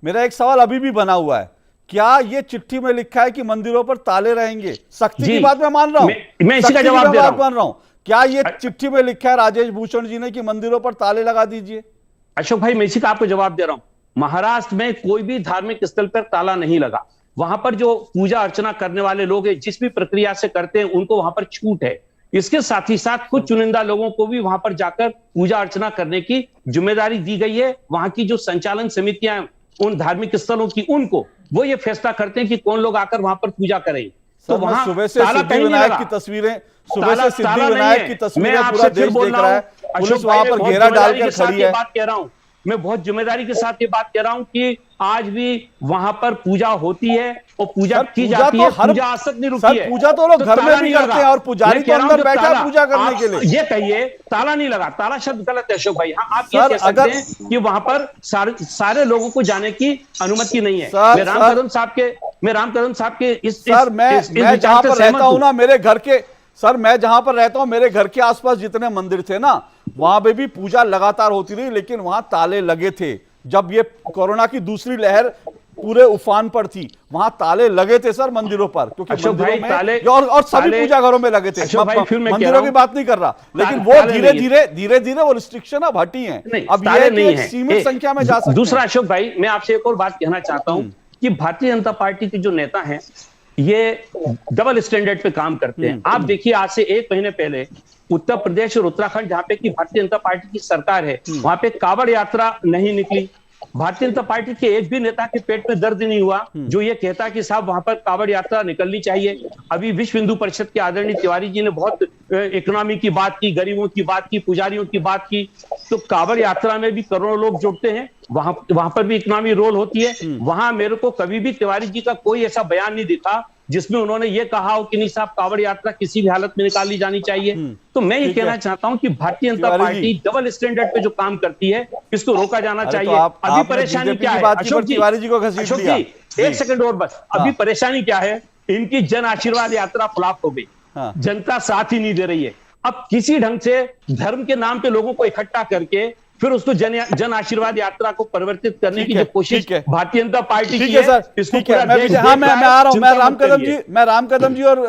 मेरा एक सवाल अभी भी बना हुआ है, क्या ये चिट्ठी में लिखा है कि मंदिरों पर ताले रहेंगे? सख्ती की बात मैं मान रहा हूं, मैं इसी का जवाब दे रहा हूं। क्या ये चिट्ठी में लिखा है राजेश भूषण जी ने कि मंदिरों पर ताले लगा दीजिए? अशोक भाई, मैं इसी का आपको जवाब दे रहा हूं। महाराष्ट्र में कोई भी धार्मिक स्थल पर ताला नहीं लगा। वहां पर जो पूजा अर्चना करने वाले लोग हैं, जिस भी प्रक्रिया से करते हैं, उनको वहां पर छूट है। इसके साथ ही साथ कुछ चुनिंदा लोगों को भी वहां पर जाकर पूजा अर्चना करने की जिम्मेदारी दी गई है। वहां की जो संचालन समितियां उन धार्मिक स्थलों की, उनको वो ये फैसला करते हैं कि कौन लोग आकर वहां पर पूजा करें। तो वहां सुबह से सिद्धिविनायक की तस्वीरें, पूरा देश देख रहा है, पुलिस वहां पर घेरा डालकर खड़ी है। बात कह रहा हूं, मैं बहुत जिम्मेदारी के साथ ये बात कह रहा हूं कि आज भी वहां पर पूजा होती है और पूजा की जाती है। पूजा आज तक नहीं रुकी है। पूजा तो लोग घर में भी करते हैं और पुजारी तो अंदर बैठा है पूजा करने के लिए। ये कहिए ताला नहीं लगा, ताला शब्द गलत है अशोक भाई। हाँ, आप ये कह सकते हैं कि वहां पर सारे लोगों को जाने की अनुमति नहीं है। मैं राम कदम साहब के इस सर मैं जहां पर रहता हूं ना, मैं जहां पर रहता हूं, मेरे घर के आसपास जितने मंदिर थे ना, वहां पे भी पूजा लगातार होती रही, लेकिन वहां ताले लगे थे। जब ये कोरोना की दूसरी लहर पूरे उफान पर थी, वहां ताले लगे थे सर मंदिरों पर, क्योंकि मंदिरों में और सभी पूजा घरों में लगे थे। मंदिरों की बात नहीं कर रहा, लेकिन वो धीरे धीरे वो रिस्ट्रिक्शन अब हटी है। अब ये सीमित संख्या में जा सकते हैं। दूसरा अशोक भाई, मैं आपसे एक और बात कहना चाहता हूं कि भारतीय जनता पार्टी के जो नेता हैं, ये डबल स्टैंडर्ड पे काम करते हैं। आप देखिए, आज से 1 महीने पहले उत्तर प्रदेश और उत्तराखंड, जहां पे की भारतीय जनता पार्टी की सरकार है, वहां पे कावड़ यात्रा नहीं निकली। भारतीय जनता पार्टी के एक भी नेता के पेट में दर्द नहीं हुआ जो ये कहता कि साहब वहां पर कावड़ यात्रा निकलनी चाहिए। अभी विश्व हिंदू परिषद के आदरणीय तिवारी जी ने बहुत इकोनॉमी की बात की, गरीबों की बात की, पुजारियों की बात की। तो कावड़ यात्रा में भी करोड़ों लोग जुड़ते हैं, वहां पर भी इकोनॉमी रोल होती है। वहां मेरे को कभी भी तिवारी जी का कोई ऐसा बयान नहीं दिखा जिसमें उन्होंने ये कहा हो कि नहीं साहब, कावड़ यात्रा किसी भी हालत में निकाली जानी चाहिए। तो मैं ये कहना चाहता हूं कि Bharatiya Janata party double standard पे जो काम करती है, इसको रोका जाना चाहिए। अभी परेशानी क्या है अशोक जी? अशोक जी, 1 सेकंड और बस। अभी परेशानी क्या है? इनकी जन आशीर्वाद यात्रा फ्लॉप हो गई। जनता साथ ही नहीं दे रही है। अब किसी ढंग से धर्म के नाम पे लोगों को इकट्ठा करके फिर उसको जन आशीर्वाद यात्रा को परिवर्तित करने की जो कोशिश भारतीय जनता पार्टी की है, इसको पूरा देश देख रहा है। मैं आ रहा हूं, मैं राम कदम जी और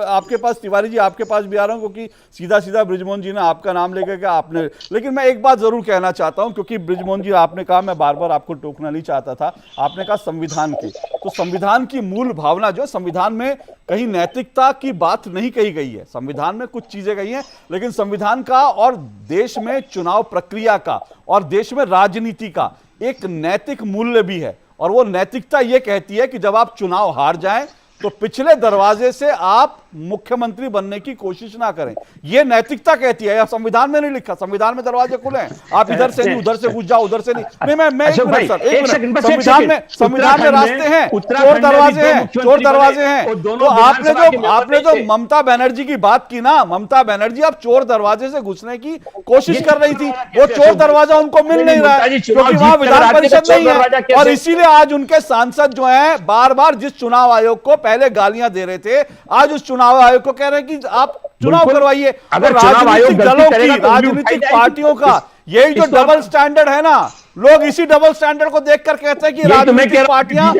आपके पास तिवारी जी, आपके पास भी आ रहा हूं, क्योंकि सीधा ब्रिजमोहन जी ने आपका नाम लेकर के आपने, लेकिन मैं एक बात जरूर कहना चाहता हूं, क्योंकि ब्रिजमोहन जी आपने कहा, मैं बार बार आपको टोकना नहीं चाहता था, आपने कहा संविधान की, तो संविधान की मूल भावना जो संविधान में कहीं नैतिकता की बात नहीं कही गई है। संविधान में कुछ चीजें कही हैं, लेकिन संविधान का और देश में चुनाव प्रक्रिया का और देश में राजनीति का एक नैतिक मूल्य भी है, और वो नैतिकता ये कहती है कि जब आप चुनाव हार जाएं तो पिछले दरवाजे से आप मुख्यमंत्री बनने की कोशिश ना करें। ये नैतिकता कहती है। संविधान में नहीं लिखा, संविधान में दरवाजे खुले हैं, आप इधर से नहीं, उधर से घुस जाओ, उधर से नहीं। मैं संविधान में रास्ते हैं, चोर दरवाजे हैं। तो आपने जो ममता बनर्जी की बात की ना, ममता बनर्जी अब चोर दरवाजे से घुसने की कोशिश कर रही थी, वो चोर दरवाजा उनको मिल नहीं रहा है, क्योंकि वहां विधान परिषद नहीं है। और इसीलिए आज उनके सांसद जो है बार बार जिस चुनाव आयोग को पहले गालियां दे रहे थे, आज उस चुनाव आयोग को कह रहे हैं कि आप चुनाव करवाइए। अगर राजनीतिक दलों की, राजनीतिक पार्टियों का यही जो डबल स्टैंडर्ड है ना, लोग इसी डबल स्टैंडर्ड को देखकर कहते हैं कि राजनीतिक पार्टियां